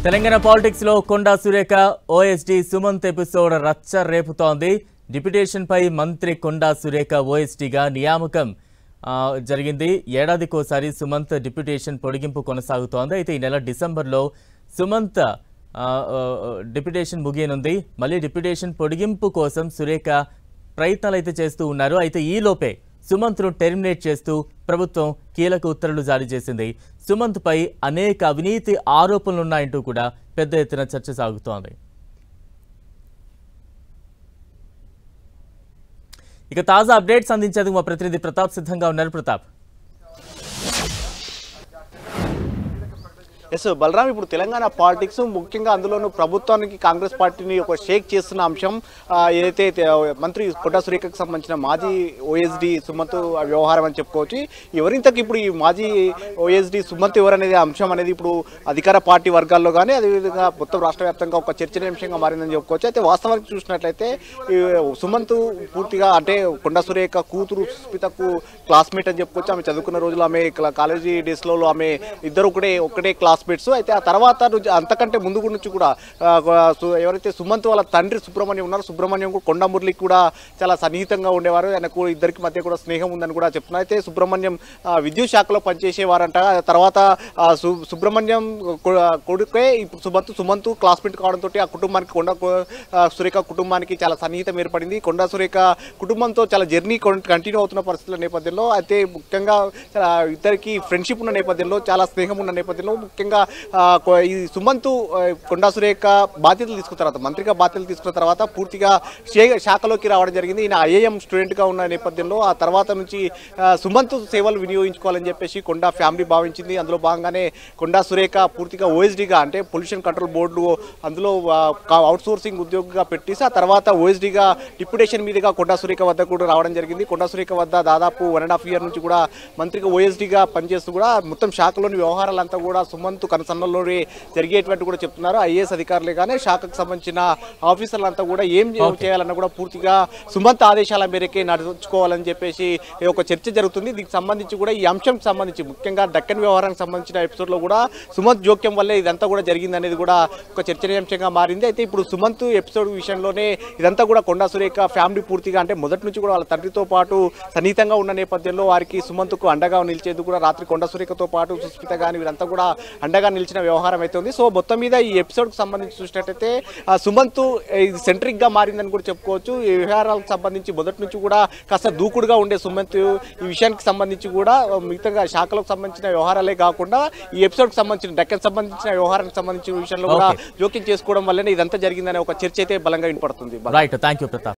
Telangana politics లో Konda Surekha OSD Sumanth episode రచ్చ రేపుతోంది. డిప్యూటేషన్ పై మంత్రి కొండా సురేఖ ఓఎస్డీగా నియామకం జరిగింది. ఏడాదికోసారి సుమంత్ డిప్యూటేషన్ పొడిగింపు కొనసాగుతోంది. అయితే ఈ నెల డిసెంబర్లో సుమంత్ డిప్యూటేషన్ ముగియనుంది. మళ్ళీ డిప్యూటేషన్ పొడిగింపు కోసం సురేఖ ప్రయత్నాలు అయితే చేస్తూ ఉన్నారు. అయితే ఈ లోపే సుమంత్ను టెర్మినేట్ చేస్తూ ప్రభుత్వం కీలక ఉత్తర్వులు జారీ చేసింది. సుమంత్ పై అనేక అవినీతి ఆరోపణలున్నాయంటూ కూడా పెద్ద ఎత్తున చర్చ సాగుతోంది. ఇక తాజా అప్డేట్స్ అందించేందుకు మా ప్రతినిధి ప్రతాప్ సిద్ధంగా ఉన్నారు. ప్రతాప్. ఎస్ బలరాం, ఇప్పుడు తెలంగాణ పాలిటిక్స్ ముఖ్యంగా అందులోనూ ప్రభుత్వానికి కాంగ్రెస్ పార్టీని ఒక షేక్ చేస్తున్న అంశం ఏదైతే మంత్రి కొండా సురేఖకు సంబంధించిన మాజీ ఓఎస్డీ సుమంత్ వ్యవహారం అని చెప్పుకోవచ్చు. ఎవరింతకు ఇప్పుడు ఈ మాజీ ఓఎస్డీ సుమంత్ ఎవరనేది అంశం అనేది ఇప్పుడు అధికార పార్టీ వర్గాల్లో కానీ అదేవిధంగా మొత్తం రాష్ట్ర వ్యాప్తంగా ఒక చర్చనీయాంశంగా మారిందని చెప్పుకోవచ్చు. అయితే వాస్తవానికి చూసినట్లయితే సుమంత్ పూర్తిగా అంటే కొండా సురేఖ కూతురు సుస్మితకు క్లాస్మేట్ అని చెప్పుకోవచ్చు. ఆమె చదువుకున్న రోజులు ఆమె కాలేజీ డేస్లో ఆమె ఇద్దరు ఒకటే క్లాస్మేట్స్. అయితే ఆ తర్వాత అంతకంటే ముందు నుంచి కూడా ఎవరైతే సుమంత్ వాళ్ళ తండ్రి సుబ్రహ్మణ్యం ఉన్నారో సుబ్రహ్మణ్యం కూడా కొండా మురళికి కూడా చాలా సన్నిహితంగా ఉండేవారు. ఆయనకు ఇద్దరికి మధ్య కూడా స్నేహం ఉందని కూడా చెప్తున్నారు. అయితే సుబ్రహ్మణ్యం విద్యుత్ శాఖలో పనిచేసేవారంట. తర్వాత సుబ్రహ్మణ్యం కొడుకే ఇప్పుడు సుమంత్ క్లాస్మేట్ కావడంతో ఆ కుటుంబానికి కొండా సురేఖ కుటుంబానికి చాలా సన్నిహితం ఏర్పడింది. కొండా సురేఖ కుటుంబంతో చాలా జర్నీ కంటిన్యూ అవుతున్న పరిస్థితుల నేపథ్యంలో అయితే ముఖ్యంగా ఇద్దరికి ఫ్రెండ్షిప్ ఉన్న నేపథ్యంలో చాలా స్నేహం ఉన్న నేపథ్యంలో ముఖ్యంగా ఈ సుమంత్ కొండా సురేఖ బాధ్యతలు తీసుకున్న తర్వాత మంత్రిగా బాధ్యతలు తీసుకున్న తర్వాత పూర్తిగా శాఖలోకి రావడం జరిగింది. ఈయన ఐఏఎం స్టూడెంట్గా ఉన్న నేపథ్యంలో ఆ తర్వాత నుంచి సుమంత్ సేవలు వినియోగించుకోవాలని చెప్పేసి కొండా ఫ్యామిలీ భావించింది. అందులో భాగంగానే కొండా సురేఖ పూర్తిగా ఓఎస్డీగా అంటే పొల్యూషన్ కంట్రోల్ బోర్డు అందులో అవుట్సోర్సింగ్ ఉద్యోగిగా పెట్టేసి ఆ తర్వాత ఓఎస్డీగా డిప్యూటేషన్ మీదుగా కొండా సురేఖ వద్ద కూడా రావడం జరిగింది. కొండా సురేఖ వద్ద దాదాపు 1.5 years నుంచి కూడా మంత్రిగా ఓఎస్డీగా పనిచేస్తూ కూడా మొత్తం శాఖలోని వ్యవహారాలంతా కూడా సుమంత్ కనసన్నల్లోనే జరిగేటువంటి కూడా చెప్తున్నారు. ఐఏఎస్ అధికారులే కానీ శాఖకు సంబంధించిన ఆఫీసర్లంతా కూడా ఏం చేయాలన్నా కూడా పూర్తిగా సుమంత్ ఆదేశాల మేరకే నడుచుకోవాలని చెప్పేసి ఒక చర్చ జరుగుతుంది. దీనికి సంబంధించి కూడా ఈ అంశంకి సంబంధించి ముఖ్యంగా దక్కన్ వ్యవహారానికి సంబంధించిన ఎపిసోడ్లో కూడా సుమంత్ జోక్యం వల్లే ఇదంతా కూడా జరిగిందనేది కూడా ఒక చర్చనీయాంశంగా మారింది. అయితే ఇప్పుడు సుమంత్ ఎపిసోడ్ విషయంలోనే ఇదంతా కూడా కొండా సురేఖ ఫ్యామిలీ పూర్తిగా అంటే మొదటి నుంచి కూడా వాళ్ళ తండ్రితో పాటు సన్నిహితంగా ఉన్న నేపథ్యంలో వారికి సుమంత్కు అండగా నిలిచేందుకు కూడా రాత్రి కొండా సురేఖతో పాటు సుస్మిత కానీ వీరంతా కూడా అండగా నిలిచిన వ్యవహారం అయితే ఉంది. సో మొత్తం మీద ఈ ఎపిసోడ్కి సంబంధించి చూసినట్టయితే సుమంత్ సెంట్రిక్గా మారిందని కూడా చెప్పుకోవచ్చు. ఈ వ్యవహారాలకు సంబంధించి మొదటి నుంచి కూడా కాస్త దూకుడుగా ఉండే సుమంత్ ఈ విషయానికి సంబంధించి కూడా మిగతా శాఖలకు సంబంధించిన వ్యవహారాలే కాకుండా ఈ ఎపిసోడ్కి సంబంధించిన డెక్కన్ సంబంధించిన వ్యవహారానికి సంబంధించిన విషయంలో కూడా జోక్యం చేసుకోవడం వల్లనే ఇదంతా జరిగిందనే ఒక చర్చ అయితే బలంగా వినపడుతుంది. Right, thank you Pratap.